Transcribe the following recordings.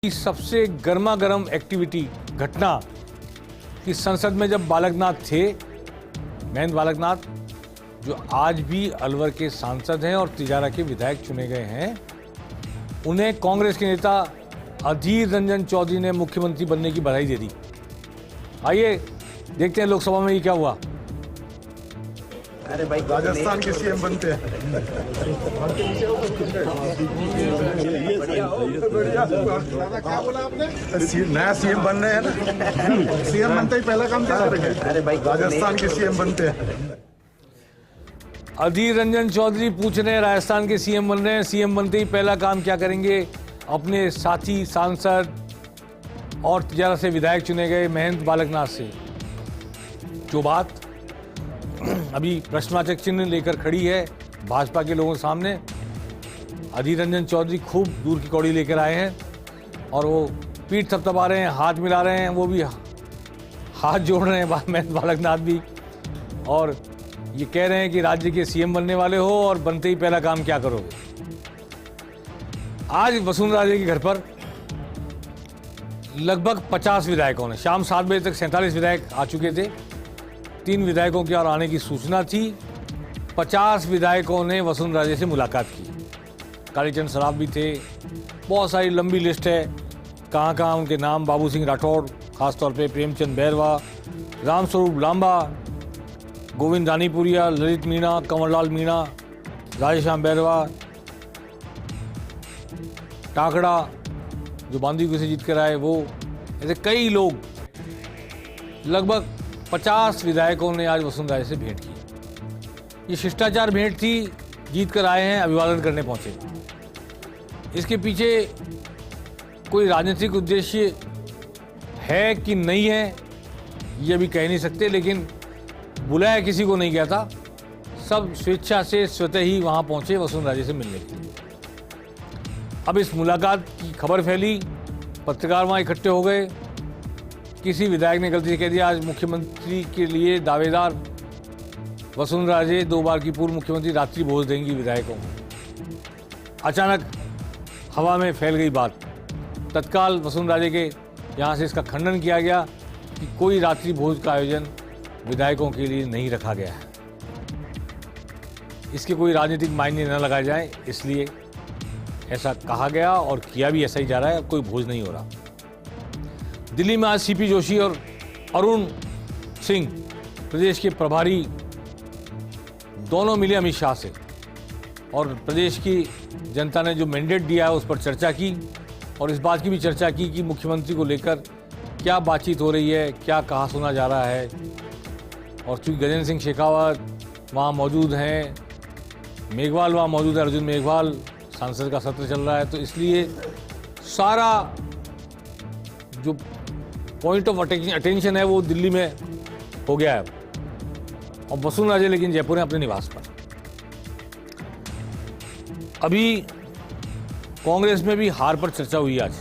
की सबसे गर्मा गर्म एक्टिविटी घटना कि संसद में जब बालकनाथ थे, महेंद्र बालकनाथ, जो आज भी अलवर के सांसद हैं और तिजारा के विधायक चुने गए हैं, उन्हें कांग्रेस के नेता अधीर रंजन चौधरी ने मुख्यमंत्री बनने की बधाई दे दी। आइए देखते हैं लोकसभा में ये क्या हुआ। अरे भाई राजस्थान के सीएम बनते हैं। क्या बोला आपने? नया सीएम बन रहे हैं ना। सीएम बनते ही पहला काम क्या करेंगे? अरे भाई राजस्थान के सीएम बनते हैं। अधीर रंजन चौधरी पूछ रहे हैं राजस्थान के सीएम बन रहे हैं, सीएम बनते ही पहला काम क्या करेंगे। अपने साथी सांसद और तिजारा से विधायक चुने गए महेंद्र बालकनाथ से जो बात अभी प्रश्नवाचक चिन्ह लेकर खड़ी है भाजपा के लोगों के सामने, अधीर रंजन चौधरी खूब दूर की कौड़ी लेकर आए हैं और वो पीठ थपथपा रहे हैं, हाथ मिला रहे हैं, वो भी हाथ जोड़ रहे हैं महेंद्र बालकनाथ भी, और ये कह रहे हैं कि राज्य के सीएम बनने वाले हो और बनते ही पहला काम क्या करोगे। आज वसुंधरा राजे के घर पर लगभग 50 विधायकों ने, शाम 7 बजे तक 47 विधायक आ चुके थे, 3 विधायकों की और आने की सूचना थी। 50 विधायकों ने वसुंधरा राजे से मुलाकात की। कालीचंद सराफ भी थे, बहुत सारी लंबी लिस्ट है, कहाँ कहाँ उनके नाम। बाबू सिंह राठौड़, खासतौर पे प्रेमचंद बैरवा, रामस्वरूप लांबा, गोविंद रानीपुरिया, ललित मीणा, कंवरलाल मीणा, राधेश्याम बैरवा, टाकड़ा जो बांदीकुई से जीत कर आए वो, ऐसे कई लोग, लगभग 50 विधायकों ने आज वसुंधरा राजे से भेंट की। ये शिष्टाचार भेंट थी, जीत कर आए हैं, अभिवादन करने पहुंचे। इसके पीछे कोई राजनीतिक उद्देश्य है कि नहीं है ये अभी कह नहीं सकते, लेकिन बुलाया किसी को नहीं गया था, सब स्वेच्छा से स्वतः ही वहां पहुंचे वसुंधरा राजे से मिलने के लिए। अब इस मुलाकात की खबर फैली, पत्रकार वहां इकट्ठे हो गए। किसी विधायक ने गलती से कह दिया आज मुख्यमंत्री के लिए दावेदार वसुंधरा राजे 2 बार की पूर्व मुख्यमंत्री रात्रि भोज देंगी विधायकों को। अचानक हवा में फैल गई बात। तत्काल वसुंधरा राजे के यहाँ से इसका खंडन किया गया कि कोई रात्रि भोज का आयोजन विधायकों के लिए नहीं रखा गया है, इसके कोई राजनीतिक मायने न लगाए जाए, इसलिए ऐसा कहा गया और किया भी ऐसा ही जा रहा है। कोई भोज नहीं हो रहा। दिल्ली में आज सीपी जोशी और अरुण सिंह, प्रदेश के प्रभारी, दोनों मिले अमित शाह से और प्रदेश की जनता ने जो मैंडेट दिया है उस पर चर्चा की और इस बात की भी चर्चा की कि मुख्यमंत्री को लेकर क्या बातचीत हो रही है, क्या कहा सुना जा रहा है। और चूँकि गजेंद्र सिंह शेखावत वहाँ मौजूद हैं, मेघवाल वहाँ मौजूद है, अर्जुन मेघवाल, सांसद का सत्र चल रहा है, तो इसलिए सारा जो पॉइंट ऑफ अटेंशन है वो दिल्ली में हो गया है। और वसुंधरा राजे लेकिन जयपुर में अपने निवास पर। अभी कांग्रेस में भी हार पर चर्चा हुई आज,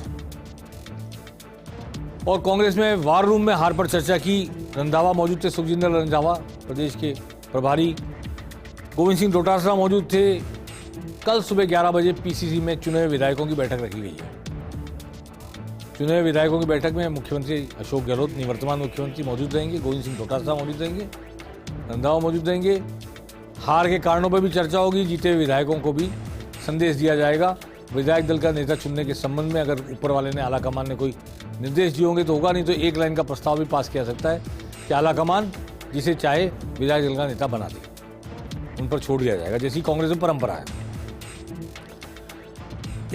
और कांग्रेस में वार रूम में हार पर चर्चा की। रंधावा मौजूद थे, सुखजिंदर रंधावा प्रदेश के प्रभारी, गोविंद सिंह डोटासरा मौजूद थे। कल सुबह 11 बजे पीसीसी में चुने हुए विधायकों की बैठक रखी गई है। चुने हुए विधायकों की बैठक में मुख्यमंत्री अशोक गहलोत, निवर्तमान मुख्यमंत्री, मौजूद रहेंगे, गोविंद सिंह डोटासरा मौजूद रहेंगे, रंधावा मौजूद रहेंगे। हार के कारणों पर भी चर्चा होगी, जीते हुए विधायकों को भी संदेश दिया जाएगा। विधायक दल का नेता चुनने के संबंध में अगर ऊपर वाले ने, आलाकमान ने कोई निर्देश दिए होंगे तो होगा, नहीं तो एक लाइन का प्रस्ताव भी पास किया सकता है कि आलाकमान जिसे चाहे विधायक दल का नेता बना दे, उन पर छोड़ दिया जाएगा, जैसी कांग्रेस में परंपरा है।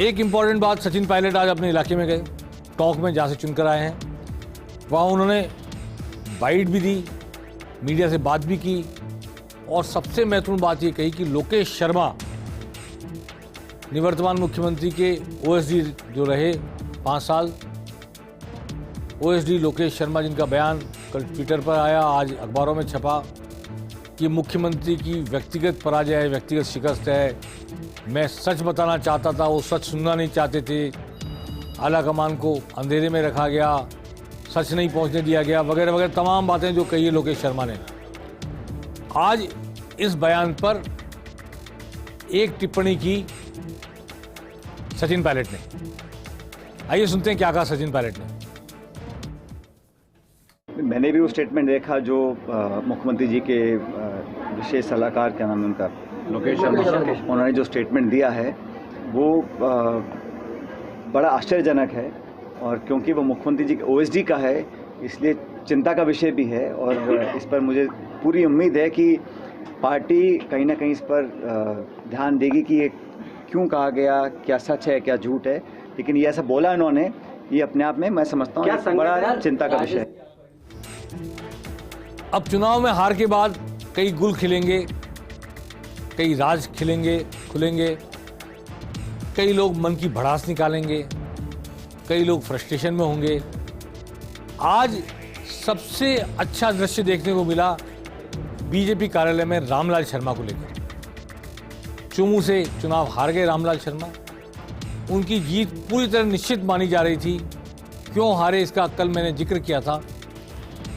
एक इंपॉर्टेंट बात, सचिन पायलट आज अपने इलाके में गए, टोंक में, जहाँ से चुनकर आए हैं। वहाँ उन्होंने बाइट भी दी, मीडिया से बात भी की और सबसे महत्वपूर्ण बात ये कही कि लोकेश शर्मा, निवर्तमान मुख्यमंत्री के ओएसडी जो रहे 5 साल, ओएसडी लोकेश शर्मा, जिनका बयान कल ट्विटर पर आया, आज अखबारों में छपा कि मुख्यमंत्री की व्यक्तिगत पराजय है, व्यक्तिगत शिकस्त है, मैं सच बताना चाहता था, वो सच सुनना नहीं चाहते थे, आलाकमान को अंधेरे में रखा गया, सच नहीं पहुंचने दिया गया, वगैरह वगैरह तमाम बातें जो कही है लोकेश शर्मा ने। आज इस बयान पर एक टिप्पणी की सचिन पायलट ने। आइए सुनते हैं क्या कहा सचिन पायलट ने। मैंने भी वो स्टेटमेंट देखा जो मुख्यमंत्री जी के विशेष सलाहकार, क्या नाम है उनका, लोकेश, उन्होंने जो स्टेटमेंट दिया है वो बड़ा आश्चर्यजनक है। और क्योंकि वो मुख्यमंत्री जी के ओएसडी का है इसलिए चिंता का विषय भी है। और इस पर मुझे पूरी उम्मीद है कि पार्टी कहीं ना कहीं इस पर ध्यान देगी कि ये क्यों कहा गया, क्या सच है क्या झूठ है। लेकिन ये ऐसा बोला इन्होंने, ये अपने आप में मैं समझता हूँ बड़ा चिंता का विषय है। अब चुनाव में हार के बाद कई गुल खिलेंगे, कई राज खुलेंगे, कई लोग मन की भड़ास निकालेंगे, कई लोग फ्रस्ट्रेशन में होंगे। आज सबसे अच्छा दृश्य देखने को मिला बीजेपी कार्यालय में रामलाल शर्मा को लेकर। चुमू से चुनाव हार गए रामलाल शर्मा। उनकी जीत पूरी तरह निश्चित मानी जा रही थी। क्यों हारे इसका कल मैंने जिक्र किया था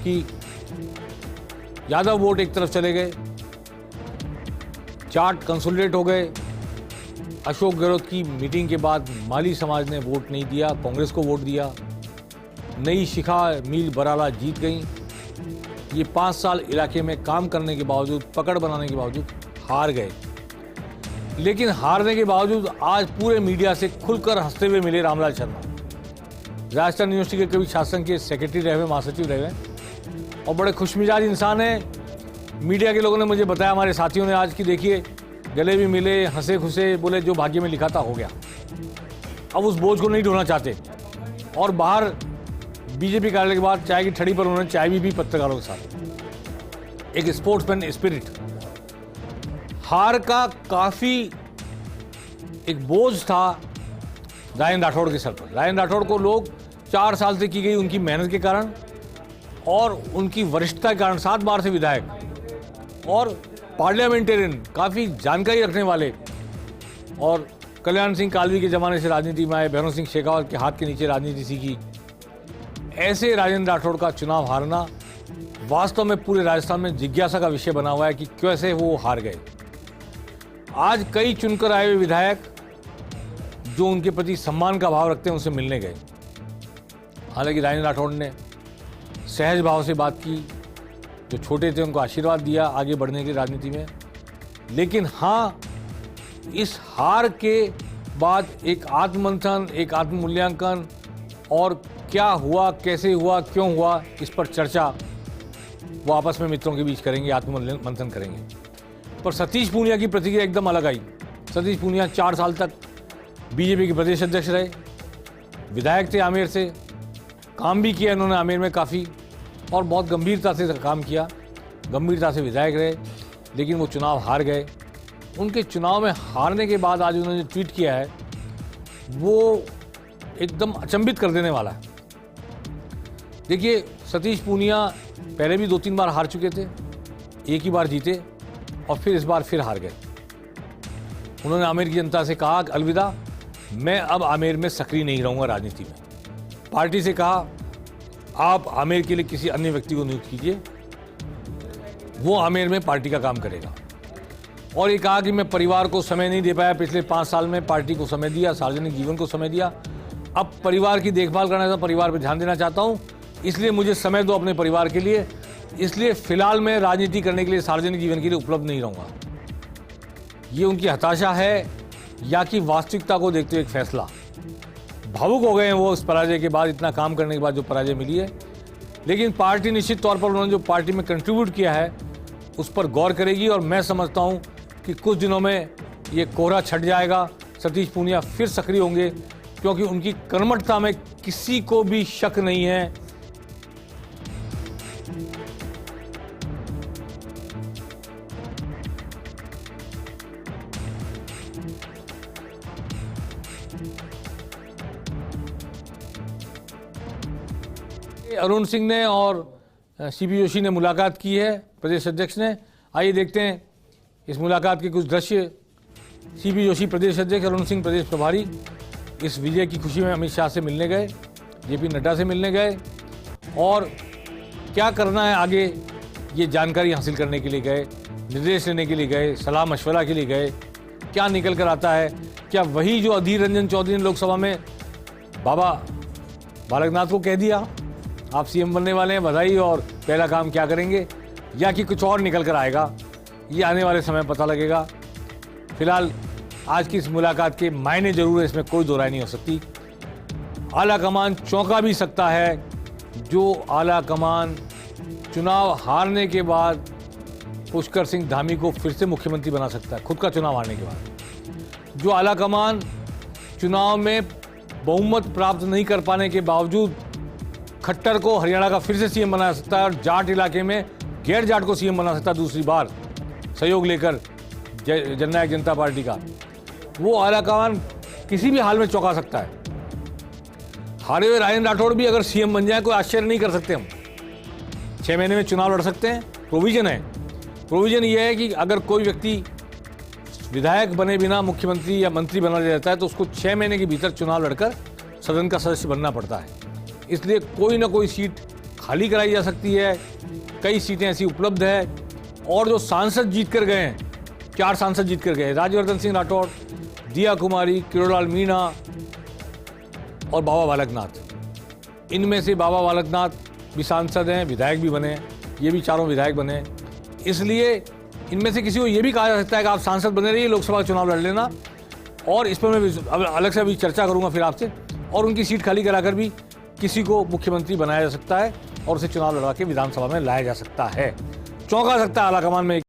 कि यादव वोट एक तरफ चले गए, चार्ट कंसोलिडेट हो गए। अशोक गहलोत की मीटिंग के बाद माली समाज ने वोट नहीं दिया, कांग्रेस को वोट दिया। नई शिखा मील बराला जीत गई। ये 5 साल इलाके में काम करने के बावजूद, पकड़ बनाने के बावजूद हार गए। लेकिन हारने के बावजूद आज पूरे मीडिया से खुलकर हंसते हुए मिले रामलाल शर्मा। राजस्थान यूनिवर्सिटी के कभी छात्र संघ के सेक्रेटरी रहे हुए, महासचिव रहे हुए और बड़े खुशमिजाज इंसान हैं। मीडिया के लोगों ने मुझे बताया, हमारे साथियों ने आज की, देखिए गले भी मिले, हंसे खुशे, बोले जो भाग्य में लिखा था हो गया। अब उस बोझ को नहीं ढोना चाहते। और बाहर बीजेपी कार्यालय के बाद चाय की ठड़ी पर उन्होंने चाय भी पी पत्रकारों के साथ। एक स्पोर्ट्समैन स्पिरिट। हार का काफी एक बोझ था राजेंद्र राठौड़ के सर पर। राजेंद्र राठौड़ को लोग 4 साल से की गई उनकी मेहनत के कारण और उनकी वरिष्ठता के कारण 7 बार से विधायक और पार्लियामेंटेरियन, काफ़ी जानकारी रखने वाले, और कल्याण सिंह कालवी के ज़माने से राजनीति में आए, भैरव सिंह शेखावत के हाथ के नीचे राजनीति सीखी। ऐसे राजेंद्र राठौड़ का चुनाव हारना वास्तव में पूरे राजस्थान में जिज्ञासा का विषय बना हुआ है कि कैसे वो हार गए। आज कई चुनकर आए हुए विधायक जो उनके प्रति सम्मान का भाव रखते हैं उनसे मिलने गए। हालांकि राजेंद्र राठौड़ ने सहज भाव से बात की, जो छोटे थे उनको आशीर्वाद दिया आगे बढ़ने की राजनीति में। लेकिन हाँ, इस हार के बाद एक आत्ममंथन, एक आत्ममूल्यांकन और क्या हुआ, कैसे हुआ, क्यों हुआ, इस पर चर्चा वो आपस में मित्रों के बीच करेंगे, आत्ममंथन करेंगे। पर सतीश पूनिया की प्रतिक्रिया एकदम अलग आई। सतीश पूनिया 4 साल तक बीजेपी के प्रदेश अध्यक्ष रहे, विधायक थे आमेर से, काम भी किया इन्होंने आमेर में काफ़ी, और बहुत गंभीरता से काम किया, गंभीरता से विधायक रहे। लेकिन वो चुनाव हार गए। उनके चुनाव में हारने के बाद आज उन्होंने जो ट्वीट किया है वो एकदम अचंभित कर देने वाला है। देखिए, सतीश पूनिया पहले भी 2-3 बार हार चुके थे, एक ही बार जीते और फिर इस बार फिर हार गए। उन्होंने आमेर की जनता से कहा अलविदा, मैं अब आमेर में सक्रिय नहीं रहूँगा राजनीति में। पार्टी से कहा आप आमेर के लिए किसी अन्य व्यक्ति को नियुक्त कीजिए, वो आमेर में पार्टी का काम करेगा। और ये कहा कि मैं परिवार को समय नहीं दे पाया, पिछले 5 साल में पार्टी को समय दिया, सार्वजनिक जीवन को समय दिया, अब परिवार की देखभाल करना था, परिवार पर ध्यान देना चाहता हूँ, इसलिए मुझे समय दो अपने परिवार के लिए, इसलिए फिलहाल मैं राजनीति करने के लिए, सार्वजनिक जीवन के लिए उपलब्ध नहीं रहूँगा। ये उनकी हताशा है या कि वास्तविकता को देखते हुए एक फैसला? भावुक हो गए हैं वो इस पराजय के बाद, इतना काम करने के बाद जो पराजय मिली है। लेकिन पार्टी निश्चित तौर पर उन्होंने जो पार्टी में कंट्रीब्यूट किया है उस पर गौर करेगी और मैं समझता हूं कि कुछ दिनों में ये कोहरा छट जाएगा। सतीश पूनिया फिर सक्रिय होंगे क्योंकि उनकी कर्मठता में किसी को भी शक नहीं है। अरुण सिंह ने और सीपी जोशी ने मुलाकात की है, प्रदेश अध्यक्ष ने। आइए देखते हैं इस मुलाकात के कुछ दृश्य। सीपी जोशी प्रदेश अध्यक्ष, अरुण सिंह प्रदेश प्रभारी इस विजय की खुशी में अमित शाह से मिलने गए, जेपी नड्डा से मिलने गए और क्या करना है आगे ये जानकारी हासिल करने के लिए गए, निर्देश लेने के लिए गए, सलाह मशवरा के लिए गए। क्या निकल कर आता है? क्या वही जो अधीर रंजन चौधरी ने लोकसभा में बाबा बालकनाथ को कह दिया आप सीएम बनने वाले हैं, बधाई, और पहला काम क्या करेंगे, या कि कुछ और निकल कर आएगा, ये आने वाले समय पता लगेगा। फिलहाल आज की इस मुलाकात के मायने जरूर है, इसमें कोई दो राय नहीं हो सकती। आला कमान चौंका भी सकता है, जो आला कमान चुनाव हारने के बाद पुष्कर सिंह धामी को फिर से मुख्यमंत्री बना सकता है, खुद का चुनाव हारने के बाद। जो आला कमान चुनाव में बहुमत प्राप्त नहीं कर पाने के बावजूद खट्टर को हरियाणा का फिर से सीएम बना सकता है, और जाट इलाके में गैर जाट को सीएम बना सकता है दूसरी बार सहयोग लेकर जननायक जनता पार्टी का। वो आला कमान किसी भी हाल में चौंका सकता है। हारे हुए राजेंद्र राठौड़ भी अगर सीएम बन जाए कोई आश्चर्य नहीं कर सकते हम। 6 महीने में चुनाव लड़ सकते हैं, प्रोविजन है। प्रोविजन ये है कि अगर कोई व्यक्ति विधायक बने बिना मुख्यमंत्री या मंत्री बना जाता है तो उसको 6 महीने के भीतर चुनाव लड़कर सदन का सदस्य बनना पड़ता है। इसलिए कोई ना कोई सीट खाली कराई जा सकती है, कई सीटें ऐसी उपलब्ध है। और जो सांसद जीत कर गए हैं, 4 सांसद जीत कर गए, राज्यवर्धन सिंह राठौड़, दिया कुमारी, किरोड़लाल मीणा और बाबा बालकनाथ। इनमें से बाबा बालकनाथ भी सांसद हैं, विधायक भी बने, ये भी चारों विधायक बने। इसलिए इनमें से किसी को ये भी कहा जा सकता है कि आप सांसद बने रहिए, लोकसभा चुनाव लड़ लेना। और इस पर मैं अलग से अभी चर्चा करूंगा फिर आपसे। और उनकी सीट खाली कराकर भी किसी को मुख्यमंत्री बनाया जा सकता है और उसे चुनाव लड़वा के विधानसभा में लाया जा सकता है। चौंका सकता है आला कमान में।